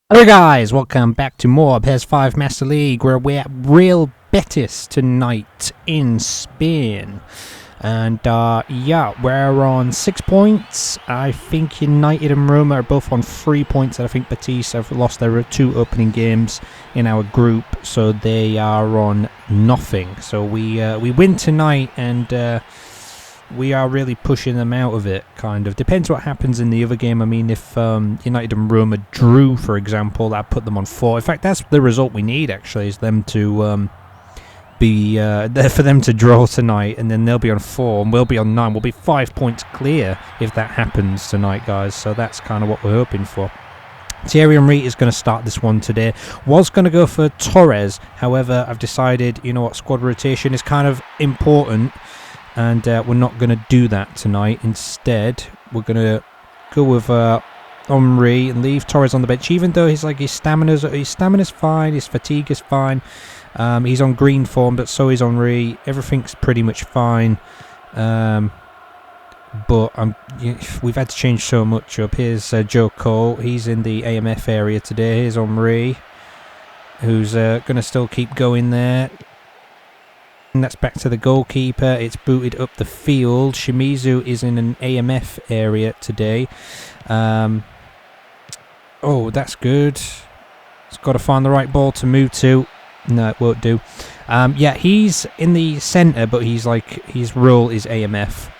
Hello guys, welcome back to more PES 5 Master League, where we're at Real Betis tonight in Spain. And yeah, we're on 6 points. I think United and Roma are both on 3 points, and I think Betis have lost their 2 opening games in our group, so they are on nothing. So we win tonight, and we are really pushing them out of it, kind of. Depends what happens in the other game. I mean, if United and Roma drew, for example, that put them on 4. In fact, that's the result we need, actually, is them to for them to draw tonight, and then they'll be on 4, and we'll be on 9. We'll be 5 points clear if that happens tonight, guys. So that's kind of what we're hoping for. Thierry Henry is going to start this one today. Was going to go for Torres. However, I've decided, you know what, squad rotation is kind of important. And we're not going to do that tonight. Instead, we're going to go with Henry and leave Torres on the bench. Even though his stamina's fine, his fatigue is fine. He's on green form, but so is Henry. Everything's pretty much fine. But we've had to change so much up. Here's Joe Cole. He's in the AMF area today. Here's Henry, who's going to still keep going there. And that's back to the goalkeeper. It's booted up the field. Shimizu is in an AMF area today. Oh, that's good. It's got to find the right ball to move to. No, it won't do. Yeah, he's in the centre, but he's like, his role is AMF.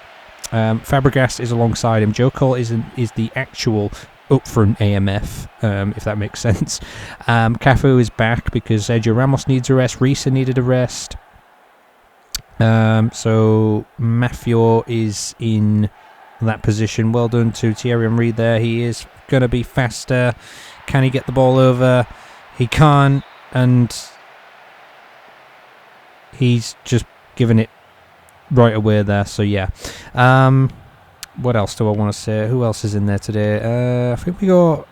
Fabregas is alongside him. Joe Cole is the actual up front AMF, if that makes sense. Cafu is back because Sergio Ramos needs a rest. Risa needed a rest. So Mafio is in that position. Well done to Thierry Henry there. He is going to be faster. Can he get the ball over? He can't, and he's just given it right away there. So yeah. What else do I want to say? Who else is in there today? I think we got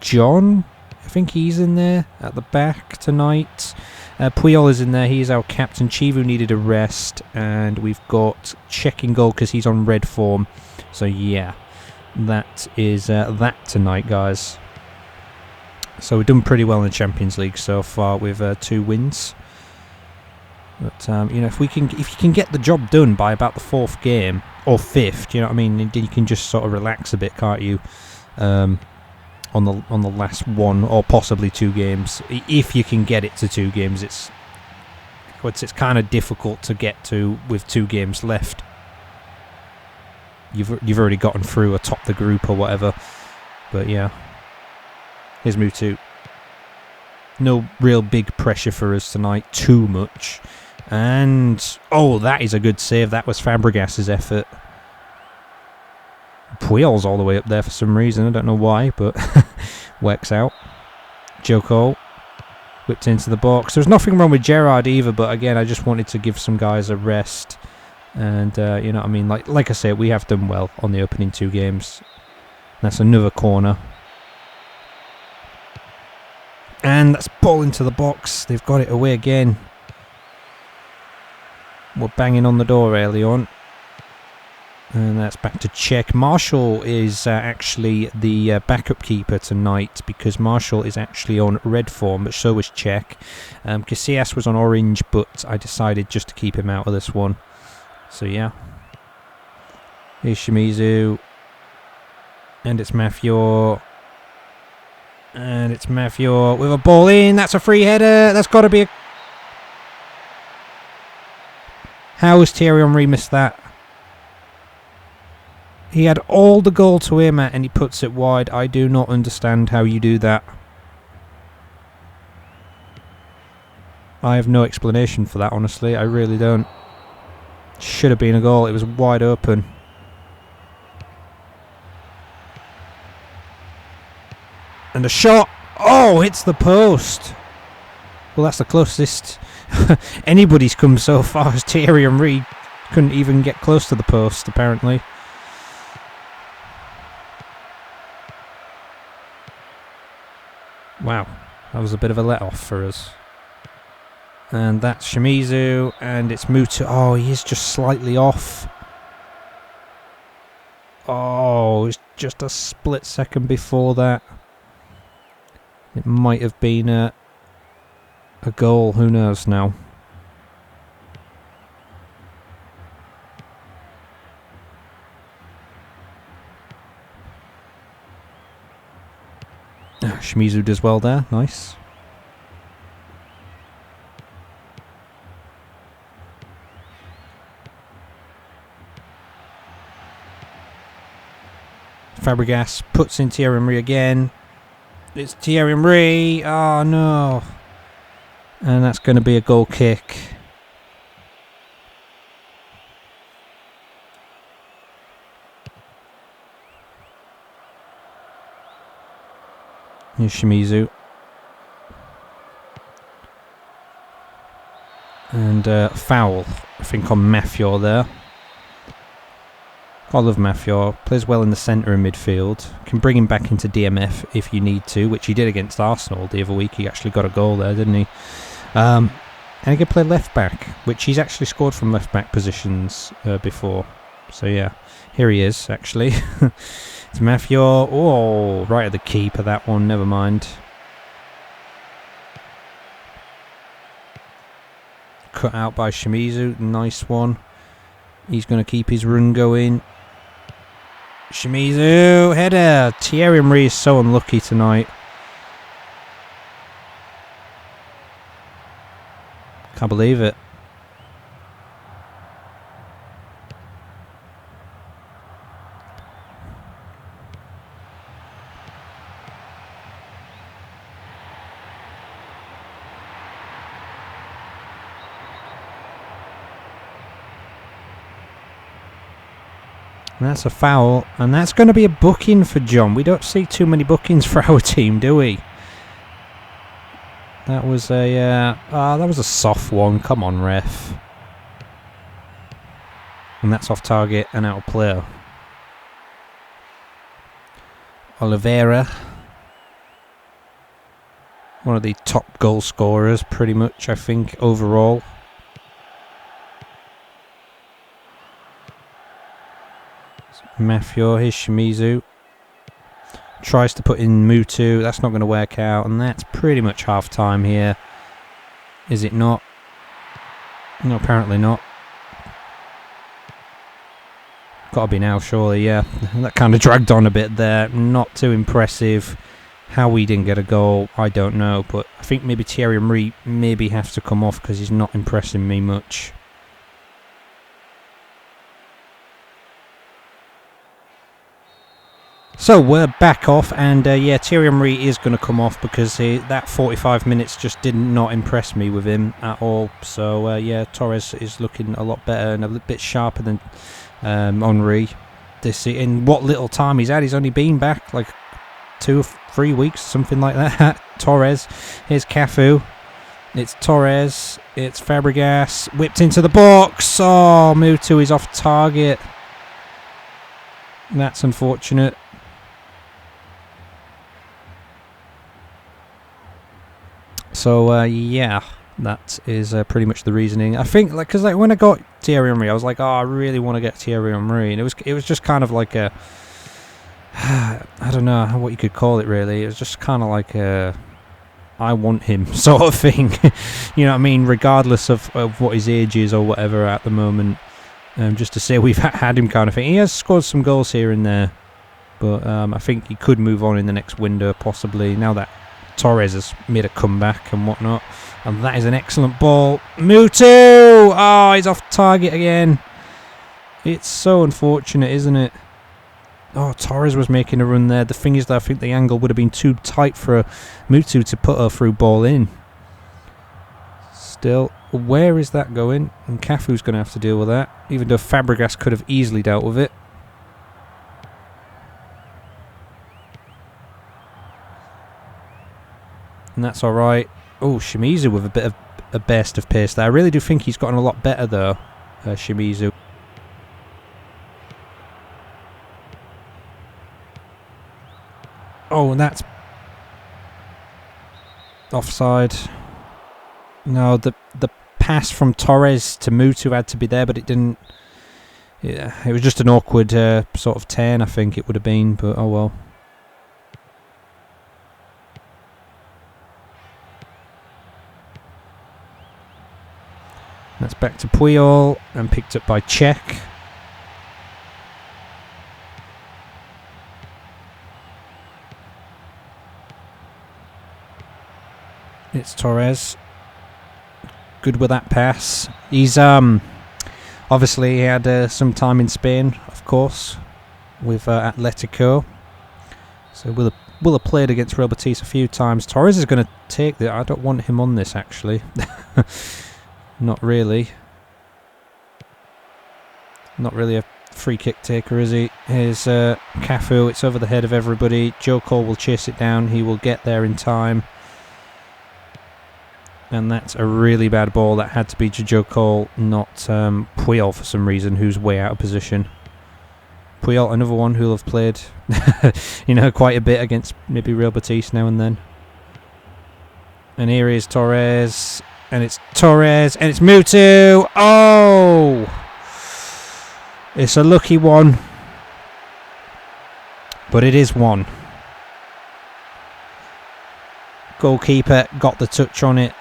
John. I think he's in there at the back tonight. Puyol is in there. He is our captain. Chivu needed a rest. And we've got Czech in goal because he's on red form. So, yeah. That is that tonight, guys. So, we've done pretty well in the Champions League so far with 2 wins. But, you know, if you can get the job done by about the 4th game, or 5th, you know what I mean? You can just sort of relax a bit, can't you? On the last 1 or possibly 2 games. If you can get it to 2 games, it's kind of difficult to get to with 2 games left. You've already gotten through atop the group or whatever. But yeah. Here's move 2. No real big pressure for us tonight, too much. And oh, that is a good save. That was Fabregas's effort. Puyol's all the way up there for some reason. I don't know why, but works out. Joe Cole whipped into the box. There's nothing wrong with Gerrard either, but again, I just wanted to give some guys a rest. And, you know what I mean? Like I say, we have done well on the opening 2 games. That's another corner. And that's ball into the box. They've got it away again. We're banging on the door early on. And that's back to Czech. Marshall is actually the backup keeper tonight because Marshall is actually on red form, but so was Czech. Casillas was on orange, but I decided just to keep him out of this one. So yeah. Here's Shimizu. And it's Mafio. And it's Mafio with a ball in. That's a free header. That's got to be a... How has Thierry Henry missed that? He had all the goal to aim at and he puts it wide. I do not understand how you do that. I have no explanation for that, honestly. I really don't. Should have been a goal. It was wide open. And a shot. Oh, hits the post. Well, that's the closest anybody's come so far as Thierry Henry couldn't even get close to the post, apparently. Wow, that was a bit of a let-off for us. And that's Shimizu, and it's Mutu. Oh, he is just slightly off. Oh, it's just a split second before that. It might have been a goal, who knows now. Shimizu does well there, nice. Fabregas puts in Thierry Henry again. It's Thierry Henry. Oh no. And that's going to be a goal kick. Here's Shimizu. And foul, I think, on Mafior there. I love Mafior. Plays well in the centre and midfield. Can bring him back into DMF if you need to, which he did against Arsenal the other week. He actually got a goal there, didn't he? And he can play left back, which he's actually scored from left back positions before. So yeah, here he is actually. It's Mafior. Oh, right at the keeper, that one. Never mind. Cut out by Shimizu. Nice one. He's going to keep his run going. Shimizu, header. Thierry Henry is so unlucky tonight. Can't believe it. And that's a foul, and that's going to be a booking for John. We don't see too many bookings for our team, do we? That was a soft one. Come on, ref. And that's off target and out of play. Oliveira, one of the top goal scorers, pretty much, I think, overall. Mafior, here's Shimizu. Tries to put in Mutu. That's not going to work out. And that's pretty much half time here. Is it not? No, apparently not. Got to be now, surely, yeah. That kind of dragged on a bit there. Not too impressive. How we didn't get a goal, I don't know. But I think maybe Thierry Henry maybe has to come off because he's not impressing me much. So we're back off, and yeah, Thierry Henry is going to come off because that 45 minutes just did not impress me with him at all. So yeah, Torres is looking a lot better and a little bit sharper than Henry. In what little time he's had, he's only been back like 2 or 3 weeks, something like that. Torres, here's Cafu. It's Torres, it's Fabregas, whipped into the box. Oh, Mutu is off target. That's unfortunate. So yeah, that is pretty much the reasoning. I think, like, because when I got Thierry Henry, I was like, oh, I really want to get Thierry Henry, and it was just kind of like a, I don't know what you could call it really. It was just kind of like a, I want him sort of thing. You know what I mean? Regardless of what his age is or whatever at the moment, just to say we've had him kind of thing. He has scored some goals here and there, but I think he could move on in the next window possibly. Now that Torres has made a comeback and whatnot. And that is an excellent ball. Mutu! Oh, he's off target again. It's so unfortunate, isn't it? Oh, Torres was making a run there. The thing is that I think the angle would have been too tight for Mutu to put a through ball in. Still, where is that going? And Cafu's going to have to deal with that. Even though Fabregas could have easily dealt with it. And that's alright. Oh, Shimizu with a bit of a burst of pace there. I really do think he's gotten a lot better though, Shimizu. Oh, and that's offside. No, the pass from Torres to Mutu had to be there, but it didn't. Yeah, it was just an awkward sort of turn, I think it would have been, but oh well. That's back to Puyol and picked up by Cech. It's Torres. Good with that pass. He's obviously he had some time in Spain, of course, with Atletico. So will have played against Real Betis a few times. Torres is going to take the... I don't want him on this, actually. Not really. Not really a free kick taker, is he? Here's Cafu. It's over the head of everybody. Joe Cole will chase it down. He will get there in time. And that's a really bad ball. That had to be Joe Cole, not Puyol for some reason, who's way out of position. Puyol, another one who'll have played, quite a bit against maybe Real Betis now and then. And here is Torres, and it's Torres, and it's Mutu. Oh! It's a lucky one, but it is one. Goalkeeper got the touch on it.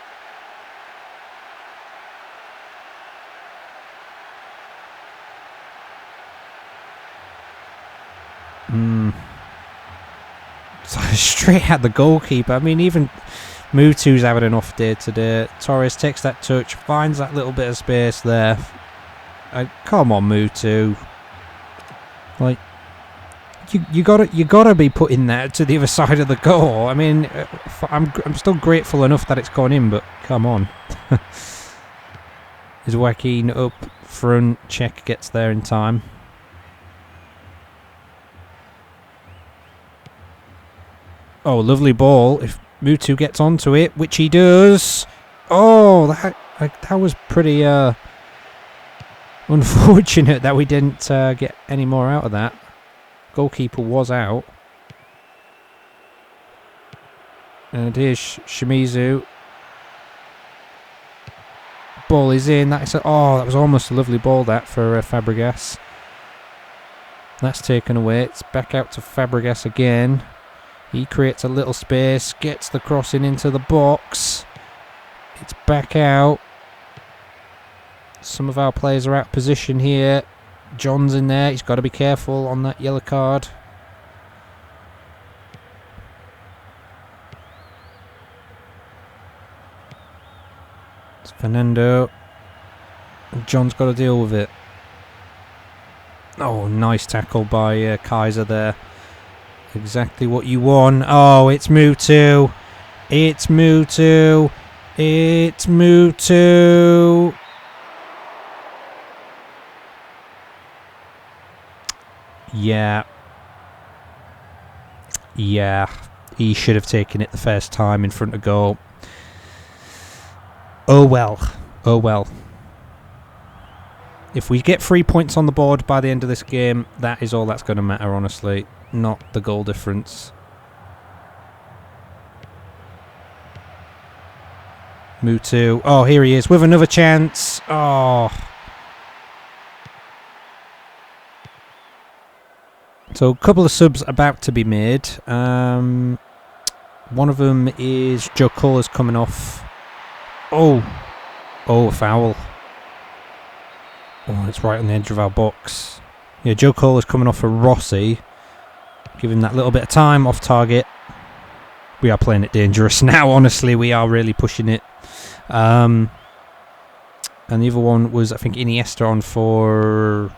Straight at the goalkeeper. I mean, even Mutu's having an off day today. Torres takes that touch, finds that little bit of space there. Come on, Mutu. Like, you gotta be putting that to the other side of the goal. I mean, I'm still grateful enough that it's gone in, but come on. Is Joaquin up front? Cech gets there in time. Oh, lovely ball. If Mutu gets onto it, which he does. Oh, that was pretty unfortunate that we didn't get any more out of that. Goalkeeper was out. And here's Shimizu. Ball is in. That was almost a lovely ball that for Fabregas. That's taken away. It's back out to Fabregas again. He creates a little space, gets the crossing into the box. It's back out. Some of our players are out of position here. John's in there. He's got to be careful on that yellow card. It's Fernando. John's got to deal with it. Oh, nice tackle by Kaiser there. Exactly what you want. Oh, it's Mutu. It's Mutu. It's Mutu. Yeah. Yeah. He should have taken it the first time in front of goal. Oh well. Oh well. If we get 3 points on the board by the end of this game, that is all that's going to matter, honestly. Not the goal difference. Mutu. Oh, here he is with another chance. Oh. So a couple of subs about to be made. One of them is Joe Cole is coming off. Oh. Oh, foul. Oh, it's right on the edge of our box. Yeah, Joe Cole is coming off for Rossi. Give him that little bit of time off target. We are playing it dangerous now, honestly. We are really pushing it. And the other one was, I think, Iniesta on for...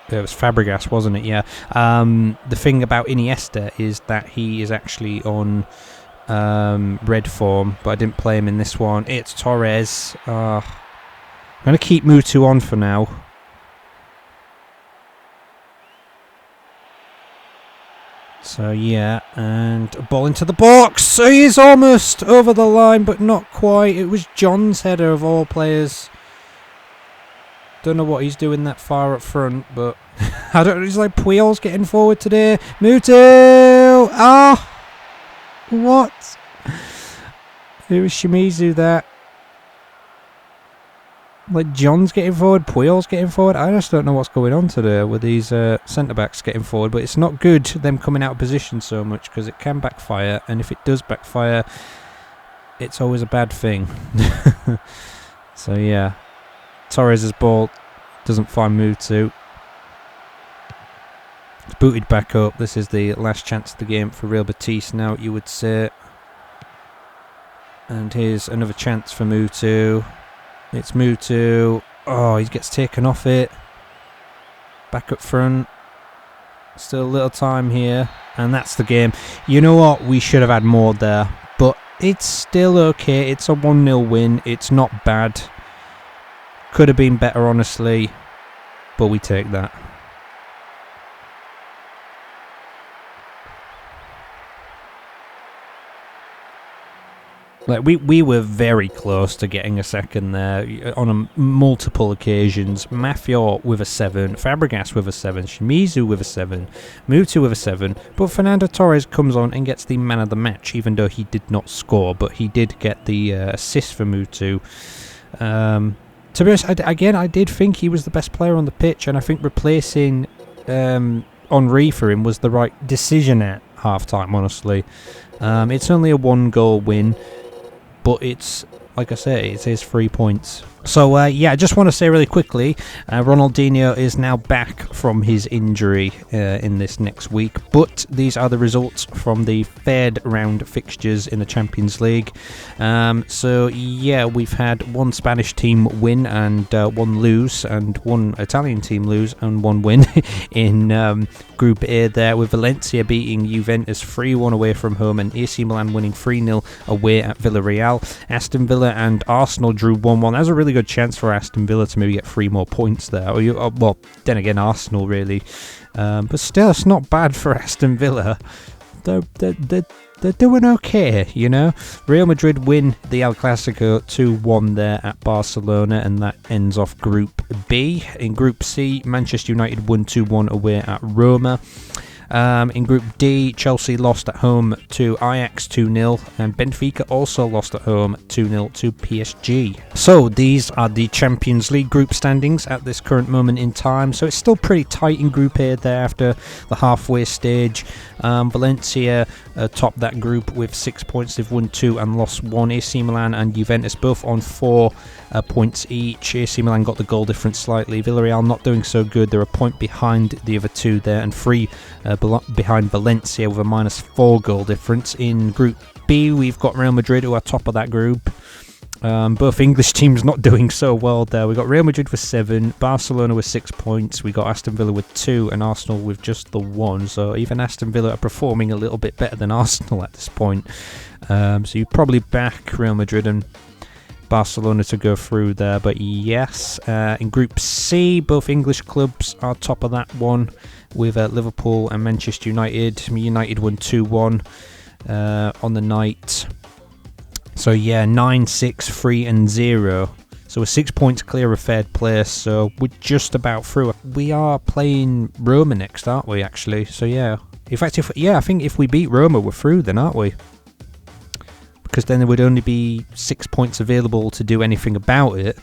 It was Fabregas, wasn't it? Yeah. The thing about Iniesta is that he is actually on red form, but I didn't play him in this one. It's Torres. I'm going to keep Mutu on for now. So yeah, and a ball into the box. So he's almost over the line, but not quite. It was John's header of all players. Don't know what he's doing that far up front, but I don't know. It's like Puyol's getting forward today. Mutu! Ah! What? It was Shimizu that. Like John's getting forward, Puyol's getting forward. I just don't know what's going on today with these centre-backs getting forward. But it's not good, them coming out of position so much, because it can backfire. And if it does backfire, it's always a bad thing. So yeah. Torres' ball doesn't find Mutu. It's booted back up. This is the last chance of the game for Real Betis now, you would say. And here's another chance for Mutu. It's Mutu. Oh, he gets taken off it. Back up front. Still a little time here. And that's the game. You know what? We should have had more there. But it's still okay. It's a 1-0 win. It's not bad. Could have been better, honestly. But we take that. Like we were very close to getting a second there on multiple occasions. Mafior with a 7, Fabregas with a 7, Shimizu with a 7, Mutu with a 7. But Fernando Torres comes on and gets the man of the match, even though he did not score. But he did get the assist for Mutu. To be honest, I did think he was the best player on the pitch, and I think replacing Henry for him was the right decision at half-time, honestly. It's only a 1-goal win. But it's, like I say, it is 3 points. So, yeah, I just want to say really quickly, Ronaldinho is now back from his injury in this next week. But these are the results from the third round fixtures in the Champions League. So, yeah, we've had one Spanish team win and one lose, and one Italian team lose and one win in Group A there, with Valencia beating Juventus 3-1 away from home and AC Milan winning 3-0 away at Villarreal. Aston Villa and Arsenal drew 1-1. That was a really good chance for Aston Villa to maybe get 3 more points there. Well, then again, Arsenal really. But still, it's not bad for Aston Villa. They're doing okay, you know. Real Madrid win the El Clasico 2-1 there at Barcelona, and that ends off Group B. In Group C, Manchester United won 2-1 away at Roma. In Group D, Chelsea lost at home to Ajax 2-0, and Benfica also lost at home 2-0 to PSG. So these are the Champions League group standings at this current moment in time. So it's still pretty tight in Group A there after the halfway stage. Valencia topped that group with 6 points. They've won 2 and lost 1. AC Milan and Juventus both on 4 points each. AC Milan got the goal difference slightly. Villarreal not doing so good. They're a point behind the other two there, and 3 behind Valencia with a -4 goal difference. In Group B, we've got Real Madrid, who are top of that group. Both English teams not doing so well there. We've got Real Madrid with 7, Barcelona with 6 points, we got Aston Villa with 2, and Arsenal with just the 1. So even Aston Villa are performing a little bit better than Arsenal at this point. So you probably back Real Madrid and Barcelona to go through there. But yes, in Group C, both English clubs are top of that one, with Liverpool and Manchester United. United won 2-1 on the night. So yeah, 9, 6, 3 and 0. So we're 6 points clear of third place, so we're just about through. We are playing Roma next, aren't we, actually? So yeah. In fact, I think if we beat Roma, we're through then, aren't we? Because then there would only be 6 points available to do anything about it.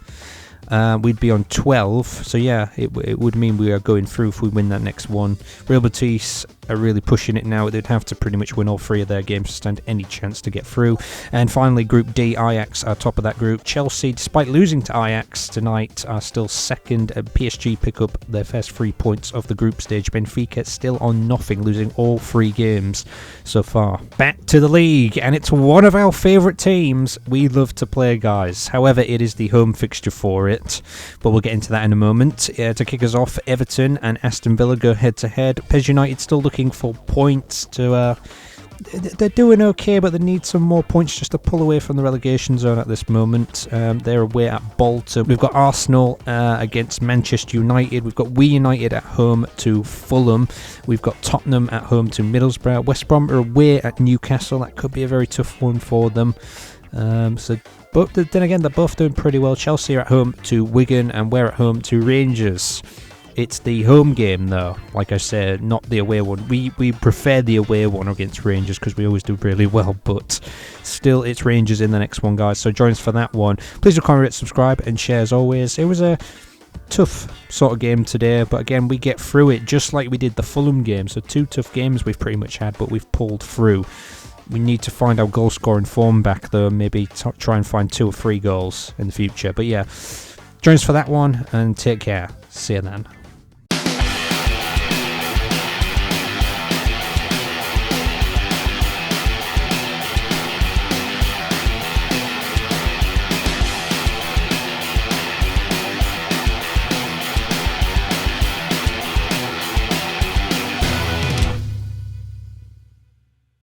We'd be on 12, so yeah, it would mean we are going through if we win that next one. Real Betis are really pushing it now. They'd have to pretty much win all 3 of their games to stand any chance to get through. And finally, Group D, Ajax are top of that group. Chelsea, despite losing to Ajax tonight, are still second. PSG pick up their first 3 points of the group stage. Benfica still on nothing, losing all 3 games so far. Back to the league, and it's one of our favourite teams we love to play, guys. However, it is the home fixture for it, but we'll get into that in a moment. To kick us off, Everton and Aston Villa go head-to-head. PES United still looking for points to... they're doing okay, but they need some more points just to pull away from the relegation zone at this moment. They're away at Bolton. We've got Arsenal against Manchester United. We've got United at home to Fulham. We've got Tottenham at home to Middlesbrough. West Brom are away at Newcastle. That could be a very tough one for them. But then again, they're both doing pretty well. Chelsea are at home to Wigan, and we're at home to Rangers. It's the home game, though, like I said, not the away one. We prefer the away one against Rangers because we always do really well, but still, it's Rangers in the next one, guys. So join us for that one. Please do comment, subscribe, and share as always. It was a tough sort of game today, but again, we get through it just like we did the Fulham game. So 2 tough games we've pretty much had, but we've pulled through. We need to find our goal scoring form back, though. Maybe try and find 2 or 3 goals in the future. But yeah, Join us for that one, and take care. See you then.